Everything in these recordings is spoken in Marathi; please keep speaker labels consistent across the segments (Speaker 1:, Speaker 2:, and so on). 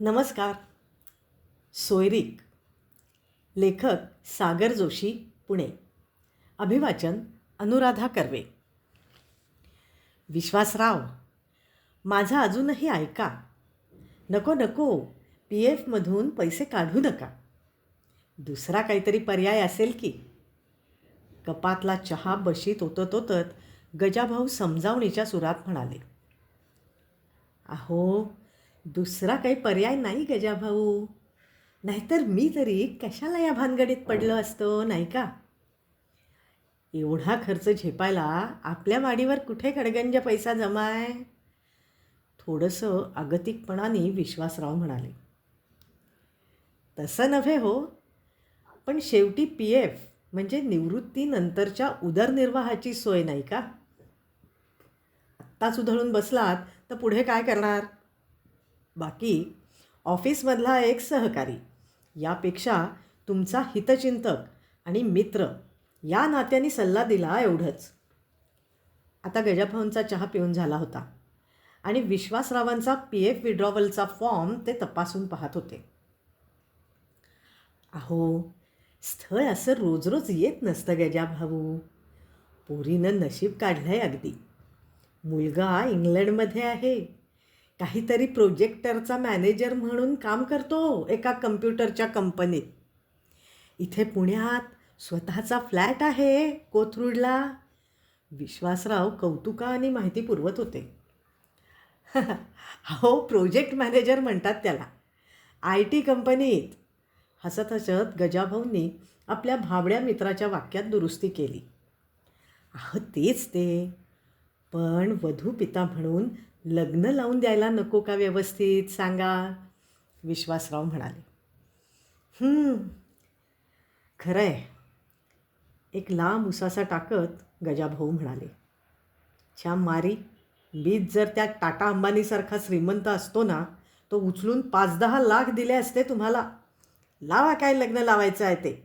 Speaker 1: नमस्कार. सोयरीक. लेखक सागर जोशी, पुणे. अभिवाचन अनुराधा कर्वे. विश्वासराव, माझं अजूनही ऐका. नको नको, PFमधून पैसे काढू नका. दुसरा काहीतरी पर्याय असेल की. कपातला चहा बशीत ओतत ओतत गजाभाऊ समजावणीच्या सुरात म्हणाले. अहो, दुसरा काही पर्याय नाही गजाभाऊ. नाहीतर मी तरी कशाला या भानगडीत पडलं असतं, नाही का? एवढा खर्च झेपायला आपल्या माडीवर कुठे खडगंज पैसा जमा आहे? थोडंसं अगतिकपणाने विश्वासराव म्हणाले. तसं नव्हे हो, पण शेवटी PF म्हणजे निवृत्तीनंतरच्या उदरनिर्वाहाची सोय, नाही का? आत्ताच उधळून बसलात तर पुढे काय करणार? बाकी ऑफिसमधला एक सहकारी, यापेक्षा तुमचा हितचिंतक आणि मित्र या नात्याने सल्ला दिला, एवढंच. आता गजाभाऊंचा चहा पिऊन झाला होता आणि विश्वासरावांचा PF विड्रॉवलचा फॉर्म ते तपासून पाहत होते. अहो, स्थळ असं रोज रोज येत नसतं गजाभाऊ. पोरीनं नशीब काढलंय अगदी. मुलगा इंग्लंडमध्ये आहे. काहीतरी प्रोजेक्टरचा मॅनेजर म्हणून काम करतो एका कम्प्युटरच्या कंपनीत. इथे पुण्यात स्वतःचा फ्लॅट आहे कोथरूडला. विश्वासराव कौतुकाने माहिती पुरवत होते. हो, प्रोजेक्ट मॅनेजर म्हणतात त्याला. IT कंपनीत. हसत हसत गजाभाऊंनी आपल्या भाबड्या मित्राच्या वाक्यात दुरुस्ती केली. अहो, तेच ते. पण वधू पिता म्हणून लग्न लावून द्यायला नको का व्यवस्थित, सांगा? विश्वासराव म्हणाले. खरं आहे. एक लांब उसासा टाकत गजाभाऊ म्हणाले. च्या मारी, मीच जर त्या टाटा अंबानीसारखा श्रीमंत असतो ना, तो उचलून 5-10 लाख दिले असते तुम्हाला. लावा काय लग्न लावायचं आहे ते.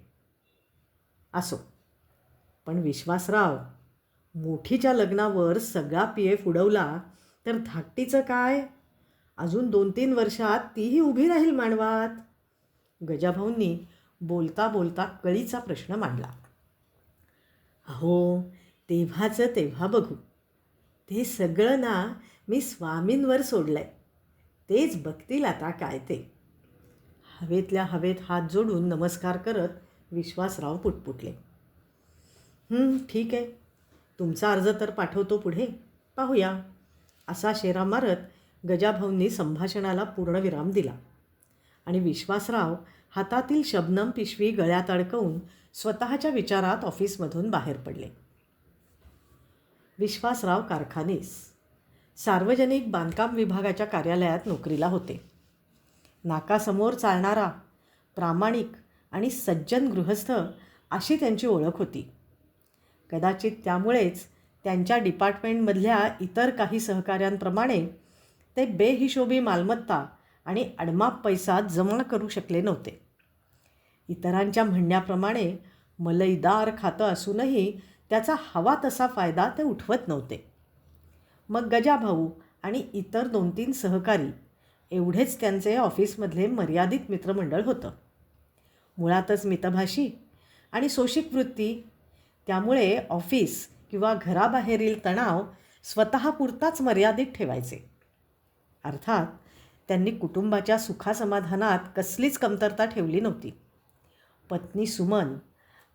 Speaker 1: असो, पण विश्वासराव, मोठीच्या लग्नावर सगळा PF उडवला तर धाकटीचं काय? अजून 2-3 वर्षात तीही उभी राहील मांडवात. गजाभाऊंनी बोलता बोलता कळीचा प्रश्न मांडला. अहो, तेव्हाचं तेव्हा बघू. ते सगळं ना मी स्वामींवर सोडलंय. तेच बघतील आता काय ते. हवेतल्या हवेत हात जोडून नमस्कार करत विश्वासराव पुटपुटले. ठीक आहे. तुमचा अर्ज तर पाठवतो पुढे, पाहूया. असा शेरा मारत गजाभाऊंनी संभाषणाला पूर्णविराम दिला आणि विश्वासराव हातातील शबनम पिशवी गळ्यात अडकवून स्वतःच्या विचारात ऑफिसमधून बाहेर पडले. विश्वासराव कारखानीस, सार्वजनिक बांधकाम विभागाच्या कार्यालयात नोकरीला होते. नाकासमोर चालणारा, प्रामाणिक आणि सज्जन गृहस्थ अशी त्यांची ओळख होती. कदाचित त्यामुळेच त्यांच्या डिपार्टमेंटमधल्या इतर काही सहकाऱ्यांप्रमाणे ते बेहिशोबी मालमत्ता आणि अडमाप पैसा जमा करू शकले नव्हते. इतरांच्या म्हणण्याप्रमाणे मलईदार खातं असूनही त्याचा हवा तसा फायदा ते उठवत नव्हते. मग गजाभाऊ आणि इतर 2-3 सहकारी एवढेच त्यांचे ऑफिसमधले मर्यादित मित्रमंडळ होतं. मुळातच मितभाषी आणि सोशिक वृत्ती, त्यामुळे ऑफिस किंवा घराबाहेरील तणाव स्वतःपुरताच मर्यादित ठेवायचे. अर्थात त्यांनी कुटुंबाच्या सुखासमाधानात कसलीच कमतरता ठेवली नव्हती. पत्नी सुमन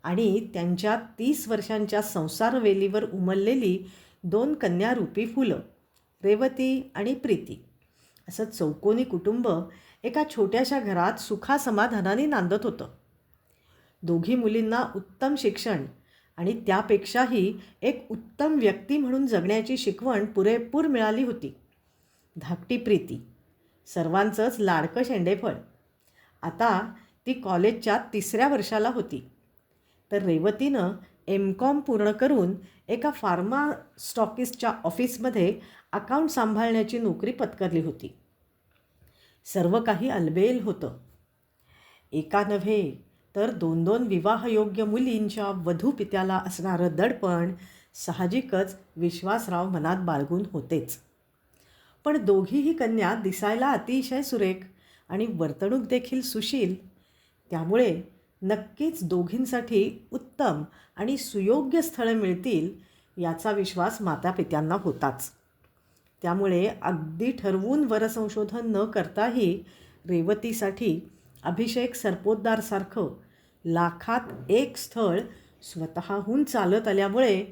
Speaker 1: आणि त्यांच्या 30 वर्षांच्या संसारवेलीवर उमललेली 2 कन्यारूपी फुलं, रेवती आणि प्रीती, असं चौकोनी कुटुंब एका छोट्याशा घरात सुखासमाधानाने नांदत होतं. दोघी मुलींना उत्तम शिक्षण आणि त्यापेक्षाही एक उत्तम व्यक्ती म्हणून जगण्याची शिकवण पुरेपूर मिळाली होती. धाकटी प्रीती, सर्वांचंच लाडकं शेंडेफळ. आता ती कॉलेजच्या 3ऱ्या वर्षाला होती. तर रेवतीनं MCOM पूर्ण करून एका फार्मा स्टॉकिस्टच्या ऑफिसमध्ये अकाउंट सांभाळण्याची नोकरी पत्करली होती. सर्व काही अलबेल होतं. एका नव्हे तर 2-2 विवाहयोग्य मुलींच्या वधूपित्याला असणारं दडपण साहजिकच विश्वासराव मनात बाळगून होतेच. पण दोघीही कन्या दिसायला अतिशय सुरेख आणि वर्तणूक देखील सुशील, त्यामुळे नक्कीच दोघींसाठी उत्तम आणि सुयोग्य स्थळं मिळतील याचा विश्वास मातापित्यांना होताच. त्यामुळे अगदी ठरवून वरसंशोधन न करताही रेवतीसाठी अभिषेक सरपोतदारसारखं लाखात एक स्थळ स्वतःहून चालत आल्यामुळे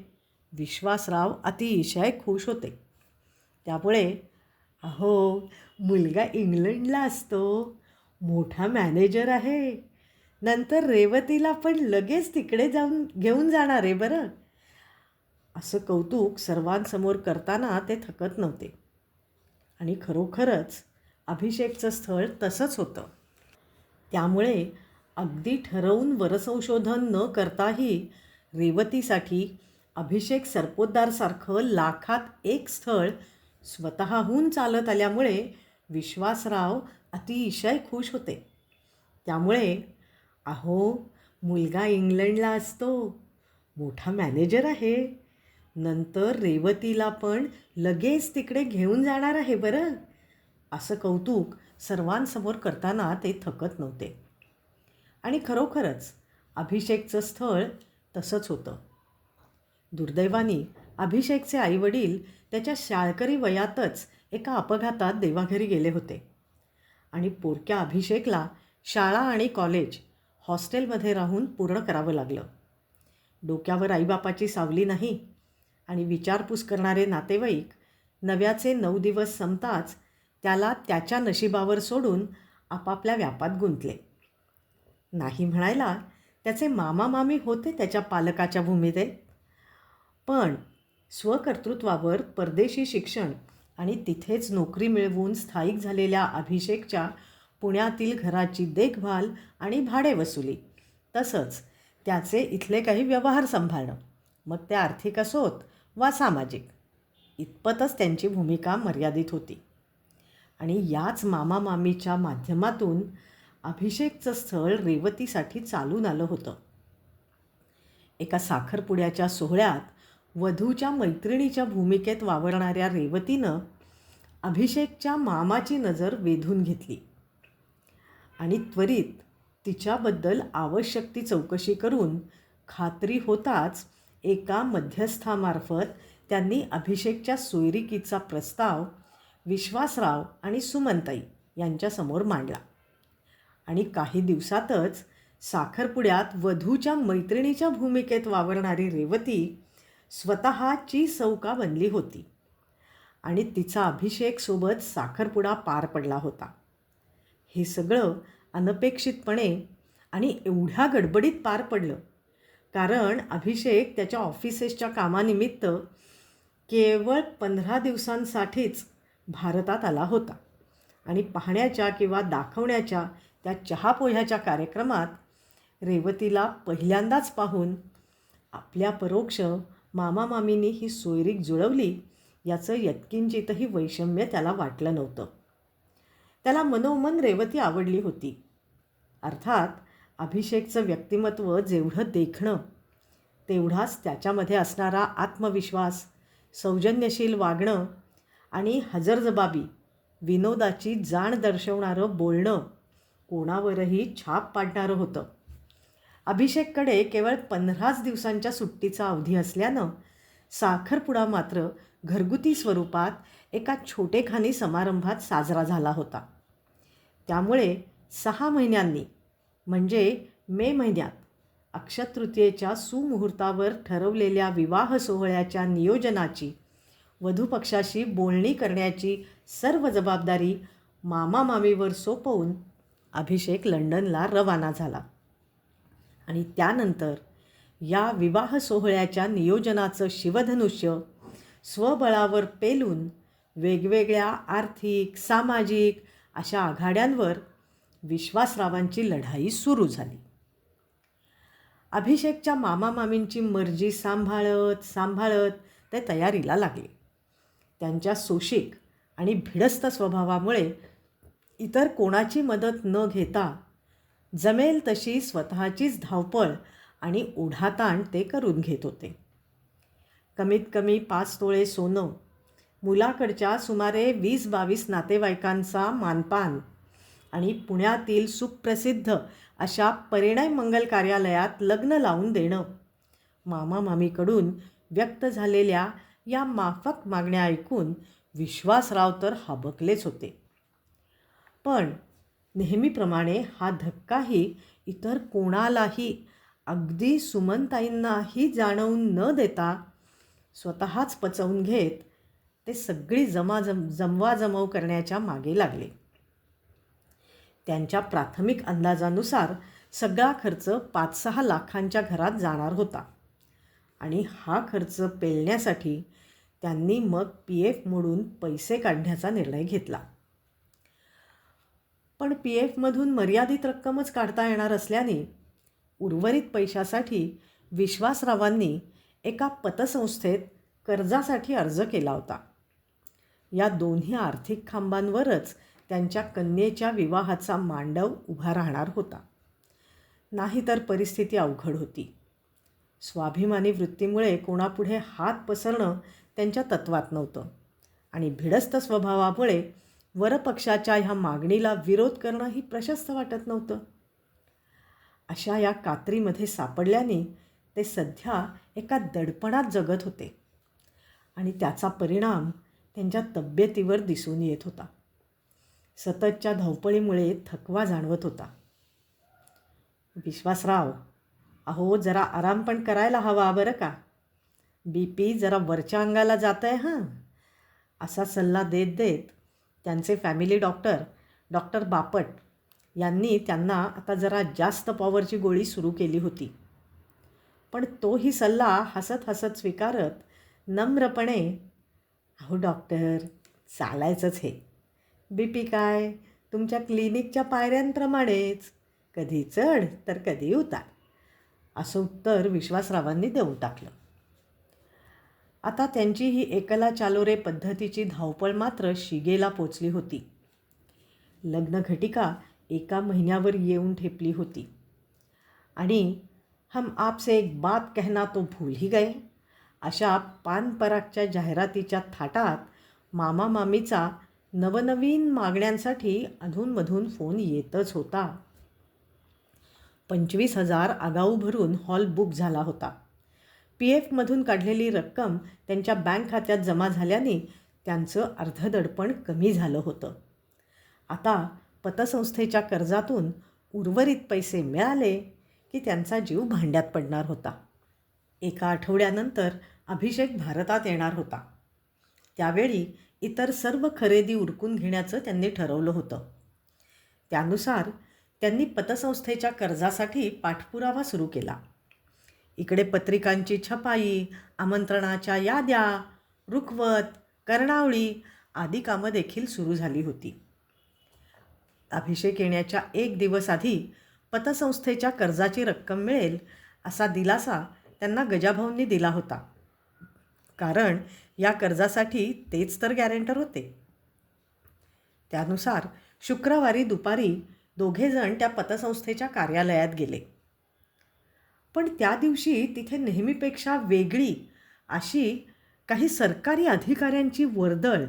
Speaker 1: विश्वासराव अतिशय खुश होते. त्यामुळे अहो, मुलगा इंग्लंडला असतो, मोठा मॅनेजर आहे, नंतर रेवतीला पण लगेच तिकडे जाऊन घेऊन जाणार आहे बरं, असं कौतुक सर्वांसमोर करताना ते थकत नव्हते. आणि खरोखरच अभिषेकचं स्थळ तसंच होतं. त्यामुळे अगदी ठरवून वरसंशोधन न करताही रेवतीसाठी अभिषेक सरपोतदारसारखं लाखात एक स्थळ स्वतःहून चालत आल्यामुळे विश्वासराव अतिशय खुश होते. त्यामुळे अहो, मुलगा इंग्लंडला असतो, मोठा मॅनेजर आहे, नंतर रेवतीला पण लगेच तिकडे घेऊन जाणार आहे बरं, असं कौतुक सर्वांसमोर करताना ते थकत नव्हते. आणि खरोखरच अभिषेकचं स्थळ तसंच होतं. दुर्दैवाने अभिषेकचे आईवडील त्याच्या शाळकरी वयातच एका अपघातात देवाघरी गेले होते आणि पोरक्या अभिषेकला शाळा आणि कॉलेज हॉस्टेलमध्ये राहून पूर्ण करावं लागलं. डोक्यावर आईबापाची सावली नाही आणि विचारपूस करणारे नातेवाईक नव्याचे 9 दिवस संपताच त्याला त्याच्या नशिबावर सोडून आपापल्या व्यापात गुंतले. नाही म्हणायला त्याचे मामा मामी होते त्याच्या पालकाच्या भूमिकेत, पण स्वकर्तृत्वावर परदेशी शिक्षण आणि तिथेच नोकरी मिळवून स्थायिक झालेल्या अभिषेकच्या पुण्यातील घराची देखभाल आणि भाडे वसुली, तसंच त्याचे इथले काही व्यवहार सांभाळणं, मग ते आर्थिक असोत वा सामाजिक, इतपतच त्यांची भूमिका मर्यादित होती. आणि याच मामा मामीच्या माध्यमातून अभिषेकचं स्थळ रेवतीसाठी चालून आलं होतं. एका साखरपुड्याच्या सोहळ्यात वधूच्या मैत्रिणीच्या भूमिकेत वावरणाऱ्या रेवतीनं अभिषेकच्या मामाची नजर वेधून घेतली आणि त्वरित तिच्याबद्दल आवश्यक ती चौकशी करून खात्री होताच एका मध्यस्थामार्फत त्यांनी अभिषेकच्या सोयरिकीचा प्रस्ताव विश्वासराव आणि सुमनताई यांच्यासमोर मांडला. आणि काही दिवसातच साखरपुड्यात वधूच्या मैत्रिणीच्या भूमिकेत वावरणारी रेवती स्वतःची सौका बनली होती आणि तिचा अभिषेकसोबत साखरपुडा पार पडला होता. हे सगळं अनपेक्षितपणे आणि एवढ्या गडबडीत पार पडलं कारण अभिषेक त्याच्या ऑफिसेसच्या कामानिमित्त केवळ 15 दिवसांसाठीच भारतात आला होता आणि पाहण्याच्या किंवा दाखवण्याच्या त्या चहापोह्याच्या कार्यक्रमात रेवतीला पहिल्यांदाच पाहून आपल्या परोक्ष मामामामींनी ही सोयरीक जुळवली याचं यत्किंचितही वैषम्य त्याला वाटलं नव्हतं. त्याला मनोमन रेवती आवडली होती. अर्थात अभिषेकचं व्यक्तिमत्व जेवढं देखणं तेवढाच त्याच्यामध्ये असणारा आत्मविश्वास, सौजन्यशील वागणं आणि हजरजबाबी, विनोदाची जाण दर्शवणारं बोलणं कोणावरही छाप पाडणारं होतं. अभिषेककडे केवळ 15 दिवसांच्या सुट्टीचा अवधी असल्यानं साखरपुडा मात्र घरगुती स्वरूपात एका छोटेखानी समारंभात साजरा झाला होता. त्यामुळे 6 महिन्यांनी म्हणजे मे महिन्यात अक्षयतृतीयेच्या सुमुहूर्तावर ठरवलेल्या विवाह सोहळ्याच्या नियोजनाची, वधूपक्षाशी बोलणी करण्याची सर्व जबाबदारी मामामामीवर सोपवून अभिषेक लंडनला रवाना झाला. आणि त्यानंतर या विवाह सोहळ्याच्या नियोजनाचं शिवधनुष्य स्वबळावर पेलून वेगवेगळ्या आर्थिक, सामाजिक अशा आघाड्यांवर विश्वासरावांची लढाई सुरू झाली. अभिषेकच्या मामामामींची मर्जी सांभाळत ते तयारीला लागले. त्यांच्या सोशिक आणि भिडस्त स्वभावामुळे इतर कोणाची मदत न घेता जमेल तशी स्वतःचीच धावपळ आणि ओढाताण ते करून घेत होते. कमीत कमी 5 तोळे सोनं, मुलाकडच्या सुमारे 20-22 नातेवाईकांचा मानपान आणि पुण्यातील सुप्रसिद्ध अशा परिणय मंगल कार्यालयात लग्न लावून देणं. मामा मामीकडून व्यक्त झालेल्या या माफक मागण्या ऐकून विश्वासराव तर हबकलेच होते. पण नेहमीप्रमाणे हा धक्काही इतर कोणालाही, अगदी सुमनताईंनाही जाणवून न देता स्वतःच पचवून घेत ते सगळी जमवाजमव करण्याच्या मागे लागले. त्यांच्या प्राथमिक अंदाजानुसार सगळा खर्च 5-6 लाखांच्या घरात जाणार होता आणि हा खर्च पेलण्यासाठी त्यांनी मग PF मोडून पैसे काढण्याचा निर्णय घेतला. पण PFमधून मर्यादित रक्कमच काढता येणार असल्याने उर्वरित पैशासाठी विश्वासरावांनी एका पतसंस्थेत कर्जासाठी अर्ज केला होता. या दोन्ही आर्थिक खांबांवरच त्यांच्या कन्येच्या विवाहाचा मांडव उभा राहणार होता. नाहीतर परिस्थिती अवघड होती. स्वाभिमानी वृत्तीमुळे कोणापुढे हात पसरणं त्यांच्या तत्वात नव्हतं आणि भिडस्त स्वभावामुळे वरपक्षाच्या ह्या मागणीला विरोध करणंही प्रशस्त वाटत नव्हतं. अशा या कात्रीमध्ये सापडल्याने ते सध्या एका दडपणात जगत होते आणि त्याचा परिणाम त्यांच्या तब्येतीवर दिसून येत होता. सततच्या धावपळीमुळे थकवा जाणवत होता. विश्वासराव, अहो जरा आराम पण करायला हवा बरं का. BP जरा वरच्या अंगाला जात आहे हां. असा सल्ला देत देत त्यांचे फॅमिली डॉक्टर बापट यांनी त्यांना आता जरा जास्त पॉवरची गोळी सुरू केली होती. पण तोही सल्ला हसत हसत स्वीकारत नम्रपणे, अहो डॉक्टर, चालायचंच हे. BP काय तुमच्या क्लिनिकच्या पायऱ्यांप्रमाणेच, कधी चढ तर कधी उतार, असं उत्तर विश्वासरावांनी देऊन टाकलं. आता त्यांची ही एकला चालोरे पद्धतीची धावपळ मात्र शिगेला पोचली होती. लग्नघटिका 1 महिन्यावर येऊन ठेपली होती आणि हम आपसे एक बात कहना तो भूल ही गए अशा पानपरागच्या जाहिरातीच्या थाटात मामा मामीचा नवनवीन मागण्यांसाठी अधूनमधून फोन येतच होता. 25,000 आगाऊ भरून हॉल बुक झाला होता. PFमधून काढलेली रक्कम त्यांच्या बँक खात्यात जमा झाल्याने त्यांचं अर्धदडपण कमी झालं होतं. आता पतसंस्थेच्या कर्जातून उर्वरित पैसे मिळाले की त्यांचा जीव भांड्यात पडणार होता. 1 आठवड्यानंतर अभिषेक भारतात येणार होता. त्यावेळी इतर सर्व खरेदी उरकून घेण्याचं त्यांनी ठरवलं होतं. त्यानुसार त्यांनी पतसंस्थेच्या कर्जासाठी पाठपुरावा सुरू केला. इकडे पत्रिकांची छपाई, आमंत्रणाच्या याद्या, रुखवत, कर्णावळी आदी कामं देखील सुरू झाली होती. अभिषेक येण्याच्या 1 दिवस आधी पतसंस्थेच्या कर्जाची रक्कम मिळेल असा दिलासा त्यांना गजाभाऊंनी दिला होता. कारण या कर्जासाठी तेच तर गॅरेंटर होते. त्यानुसार शुक्रवारी दुपारी दोघेजण त्या पतसंस्थेच्या कार्यालयात गेले. पण त्या दिवशी तिथे नेहमीपेक्षा वेगळी अशी काही सरकारी अधिकाऱ्यांची वर्दळ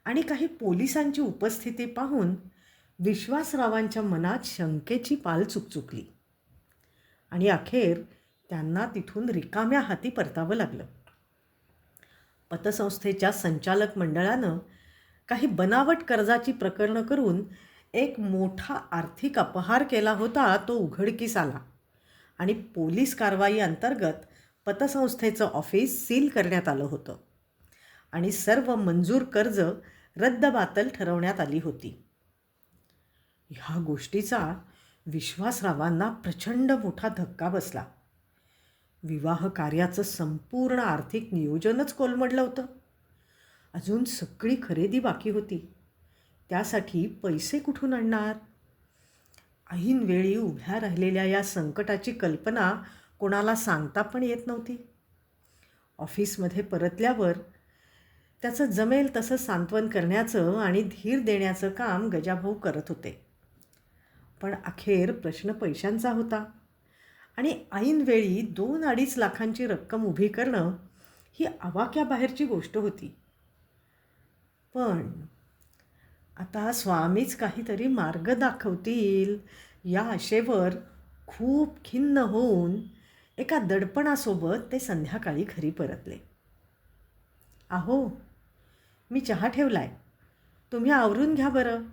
Speaker 1: आणि काही पोलिसांची उपस्थिती पाहून विश्वासरावांच्या मनात शंकेची पाल चुकचुकली आणि अखेर त्यांना तिथून रिकाम्या हाती परतावं लागलं. पतसंस्थेच्या संचालक मंडळानं काही बनावट कर्जाची प्रकरणं करून एक मोठा आर्थिक अपहार केला होता, तो उघडकीस आला आणि पोलीस कारवाई अंतर्गत पतसंस्थेचं ऑफिस सील करण्यात आलं होतं आणि सर्व मंजूर कर्ज रद्दबातल ठरवण्यात आली होती. ह्या गोष्टीचा विश्वासरावांना प्रचंड मोठा धक्का बसला. विवाह कार्याचं संपूर्ण आर्थिक नियोजनच कोलमडलं होतं. अजून सगळी खरेदी बाकी होती. त्यासाठी पैसे कुठून आणणार? ऐनवेळी उभ्या राहिलेल्या या संकटाची कल्पना कोणाला सांगता पण येत नव्हती. ऑफिसमध्ये परतल्यावर त्याचं जमेल तसं सांत्वन करण्याचं आणि धीर देण्याचं काम गजाभाऊ करत होते. पण अखेर प्रश्न पैशांचा होता आणि ऐनवेळी 2-2.5 लाखांची रक्कम उभी करणं ही आवाक्याबाहेरची गोष्ट होती. पण आता स्वामीच काहीतरी मार्ग दाखवतील या आशेवर खूप खिन्न होऊन एका दडपणासोबत ते संध्याकाळी घरी परतले. अहो, मी चहा ठेवलाय, तुम्ही आवरून घ्या बरं.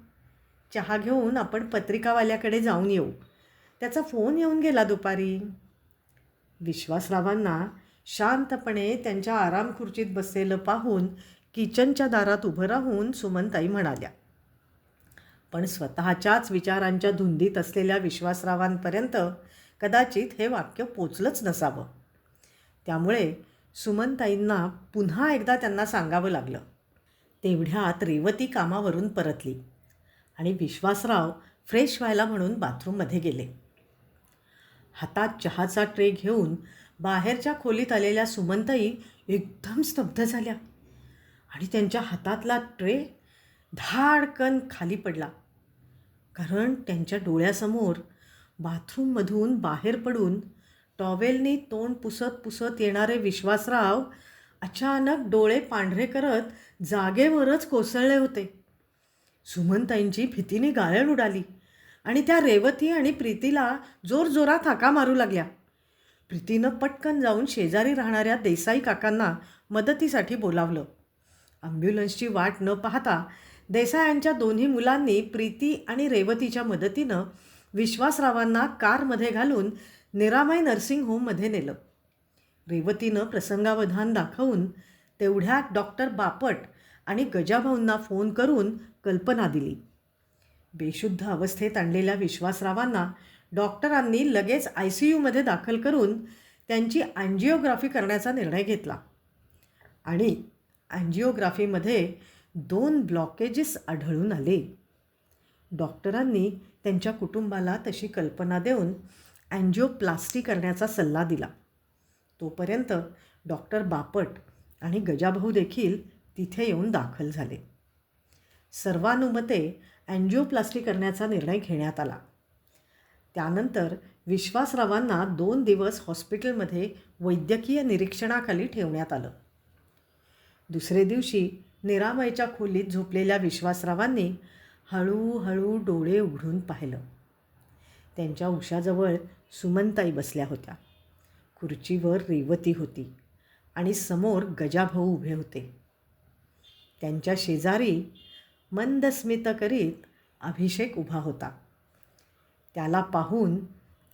Speaker 1: चहा घेऊन आपण पत्रिकावाल्याकडे जाऊन येऊ. त्याचा फोन येऊन गेला दुपारी. विश्वासरावांना शांतपणे त्यांच्या आरामखुर्चीत बसलेलं पाहून किचनच्या दारात उभं राहून सुमनताई म्हणाल्या. पण स्वतःच्याच विचारांच्या धुंदीत असलेल्या विश्वासरावांपर्यंत कदाचित हे वाक्य पोचलंच नसावं. त्यामुळे सुमनताईंना पुन्हा एकदा त्यांना सांगावं लागलं. तेवढ्यात रेवती कामावरून परतली आणि विश्वासराव फ्रेश व्हायला म्हणून बाथरूममध्ये गेले. हातात चहाचा ट्रे घेऊन बाहेरच्या खोलीत आलेल्या सुमनताई एकदम स्तब्ध झाल्या आणि त्यांच्या हातातला ट्रे धाडकन खाली पडला. कारण त्यांच्या डोळ्यासमोर बाथरूममधून बाहेर पडून टॉवेलनी तोंड पुसत पुसत येणारे विश्वासराव अचानक डोळे पांढरे करत जागेवरच कोसळले होते. सुमनताईंची भीतीने गाळण उडाली आणि त्या रेवती आणि प्रीतीला जोरजोरात हाका मारू लागल्या. प्रीतीनं पटकन जाऊन शेजारी राहणाऱ्या देसाई काकांना मदतीसाठी बोलावलं. ॲम्ब्युलन्सची वाट न पाहता देसायांच्या दोन्ही मुलांनी प्रीती आणि रेवतीच्या मदतीनं विश्वासरावांना कारमध्ये घालून निरामय नर्सिंग होममध्ये नेलं. रेवतीनं प्रसंगावधान दाखवून तेवढ्यात डॉक्टर बापट आणि गजाभाऊंना फोन करून कल्पना दिली. बेशुद्ध अवस्थेत आणलेल्या विश्वासरावांना डॉक्टरांनी लगेच ICUमध्ये दाखल करून त्यांची अँजिओग्राफी करण्याचा निर्णय घेतला आणि अँजिओग्राफीमध्ये 2 ब्लॉकेजेस आढळून आले. डॉक्टरांनी त्यांच्या कुटुंबाला तशी कल्पना देऊन अँजिओप्लास्टी करण्याचा सल्ला दिला. तोपर्यंत डॉक्टर बापट आणि गजाभाऊ देखील तिथे येऊन दाखल झाले. सर्वानुमते अँजिओप्लास्टी करण्याचा निर्णय घेण्यात आला. त्यानंतर विश्वासरावांना 2 दिवस हॉस्पिटलमध्ये वैद्यकीय निरीक्षणाखाली ठेवण्यात आलं. दुसरे दिवशी निरामयच्या खोलीत झोपलेल्या विश्वासरावांनी हळूहळू डोळे उघडून पाहिलं. त्यांच्या उशाजवळ सुमनताई बसल्या होत्या. खुर्चीवर रेवती होती आणि समोर गजाभाऊ उभे होते. त्यांच्या शेजारी मंद स्मित करीत अभिषेक उभा होता. त्याला पाहून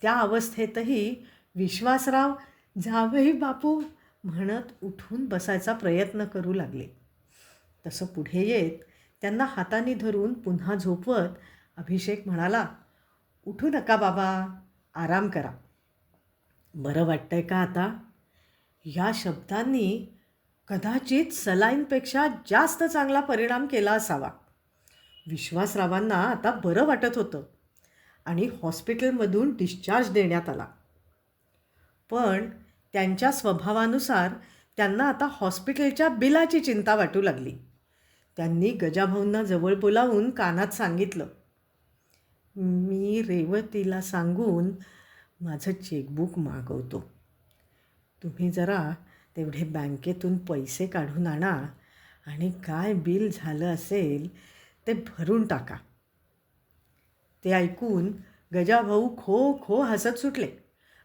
Speaker 1: त्या अवस्थेतही विश्वासराव जावई बापू म्हणत उठून बसायचा प्रयत्न करू लागले. तसं पुढे येत त्यांना हाताने धरून पुन्हा झोपवत अभिषेक म्हणाला, उठू नका बाबा, आराम करा. बरं वाटतंय का आता? या शब्दांनी कदाचित सलाईनपेक्षा जास्त चांगला परिणाम केला असावा. विश्वासरावांना आता बरं वाटत होतं आणि हॉस्पिटलमधून डिस्चार्ज देण्यात आला. पण त्यांच्या स्वभावानुसार त्यांना आता हॉस्पिटलच्या बिलाची चिंता वाटू लागली. त्यांनी गजाभाऊंना जवळ बोलावून कानात सांगितलं, मी रेवतीला सांगून माझं चेकबुक मागवतो. तुम्ही जरा तेवढे बँकेतून पैसे काढून आणा आणि काय बिल झालं असेल ते भरून टाका. ते ऐकून गजाभाऊ खो खो हसत सुटले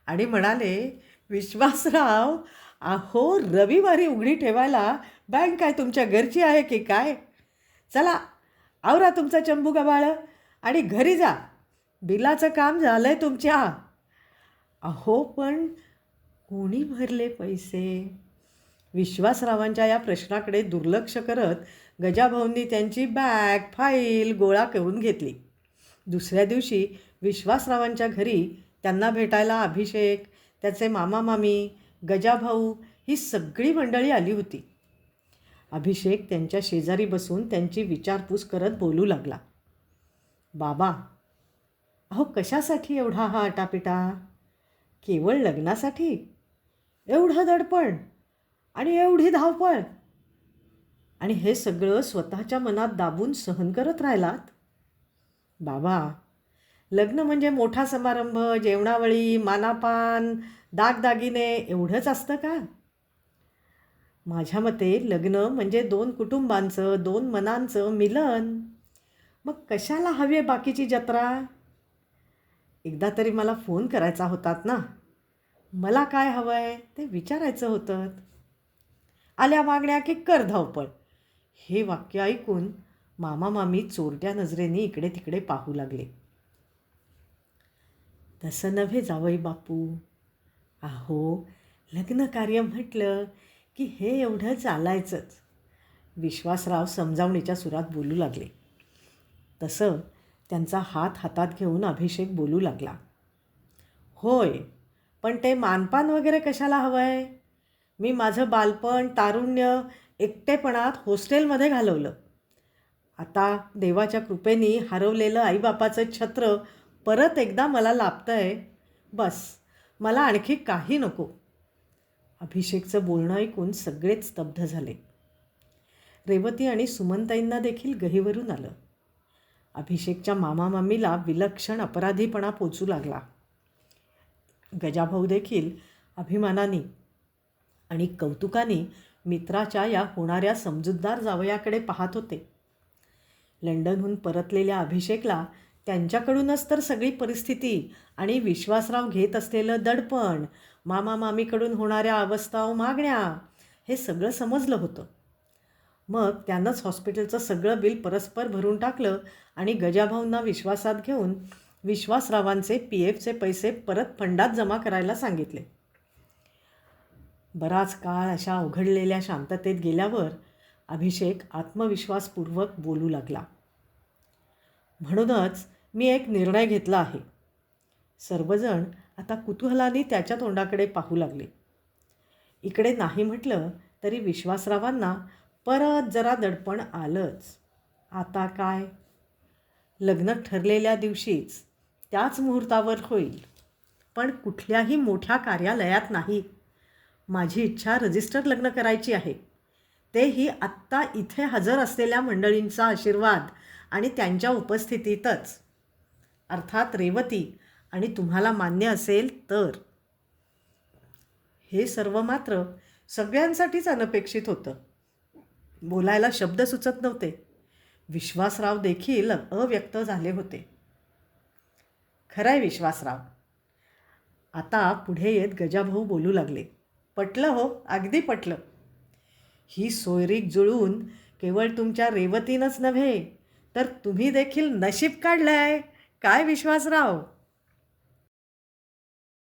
Speaker 1: आणि म्हणाले, विश्वासराव, अहो रविवारी उघडी ठेवायला बँक काय तुमच्या घरची आहे की काय? चला आवरा तुमचा चंबू गबाळ आणि घरी जा. बिलाचं काम झालं आहे तुमच्या. अहो पण कोणी भरले पैसे? विश्वासरावांच्या या प्रश्नाकडे दुर्लक्ष करत गजाभाऊंनी त्यांची बॅग फाईल गोळा करून घेतली. दुसऱ्या दिवशी विश्वासरावांच्या घरी त्यांना भेटायला अभिषेक, त्याचे मामा मामी, गजाभाऊ ही सगळी मंडळी आली होती. अभिषेक त्यांच्या शेजारी बसून त्यांची विचारपूस करत बोलू लागला, बाबा, अहो कशासाठी एवढा हा आटापिटा? केवळ लग्नासाठी एवढं दडपण आणि एवढी धावपळ? आणि हे सगळं स्वतःच्या मनात दाबून सहन करत राहिलात? बाबा, लग्न म्हणजे मोठा समारंभ, जेवणावळी, मानापान, दागदागिने एवढंच असतं का? माझ्या मते लग्न म्हणजे 2 कुटुंबांचं, 2 मनांचं मिलन. मग कशाला हवी आहे बाकीची जत्रा? एकदा तरी मला फोन करायचा होतात ना. मला काय हवं आहे ते विचारायचं होतं. आल्या मागण्या की कर धावपळ. हे वाक्य ऐकून मामा मामी चोरट्या नजरेने इकडे तिकडे पाहू लागले. तसं नव्हे जावई बापू. अहो, लग्न कार्य म्हटलं की हे एवढं चालायचंच. विश्वासराव समजावणीच्या सुरात बोलू लागले. तसं त्यांचा हात हातात घेऊन अभिषेक बोलू लागला. होय, पण ते मानपान वगैरे कशाला हवं आहे? मी माझं बालपण, तारुण्य एकटेपणात हॉस्टेलमध्ये घालवलं. आता देवाच्या कृपेने हरवलेलं आईबापाचं छत्र परत एकदा मला लाभतं आहे. बस, मला आणखी काही नको. अभिषेकचं बोलणं ऐकून सगळेच स्तब्ध झाले. रेवती आणि सुमनताईंना देखील गहिवरून आलं. अभिषेकच्या मामामामीला विलक्षण अपराधीपणा पोचू लागला. गजाभाऊ देखील अभिमानाने आणि कौतुकाने मित्राच्या या होणाऱ्या समजूतदार जावयाकडे पाहत होते. लंडनहून परतलेल्या अभिषेकला त्यांच्याकडूनच तर सगळी परिस्थिती आणि विश्वासराव घेत असलेलं दडपण, मामामामीकडून होणाऱ्या अवस्थाव मागण्या हे सगळं समजलं होतं. मग त्यानंच हॉस्पिटलचं सगळं बिल परस्पर भरून टाकलं आणि गजाभाऊंना विश्वासात घेऊन विश्वासरावांचे PFचे पैसे परत फंडात जमा करायला सांगितले. बराच काळ अशा उघडलेल्या शांततेत गेल्यावर अभिषेक आत्मविश्वासपूर्वक बोलू लागला. म्हणूनच मी एक निर्णय घेतला आहे. सर्वजण आता कुतूहलाने त्याच्या तोंडाकडे पाहू लागले. इकडे नाही म्हटलं तरी विश्वासरावांना परत जरा दडपण आलंच. आता काय? लग्न ठरलेल्या दिवशीच त्याच मुहूर्तावर होईल, पण कुठल्याही मोठ्या कार्यालयात नाही. माझी इच्छा रजिस्टर लग्न करायची आहे. तेही आत्ता इथे हजर असलेल्या मंडळींचा आशीर्वाद आणि त्यांच्या उपस्थितीतच. अर्थात रेवती आणि तुम्हाला मान्य असेल तर. हे सर्व मात्र सगळ्यांसाठीच अनपेक्षित होतं. बोलायला शब्द सुचत नव्हते. विश्वासराव देखील अव्यक्त झाले होते. खरंय विश्वासराव. आता पुढे येत गजाभाऊ बोलू लागले. पटलं हो, अगदी पटलं. ही सोयरीक जुळून केवळ तुमच्या रेवतीनंच नव्हे तर तुम्ही देखील नशीब काढलंय. काय विश्वासराव?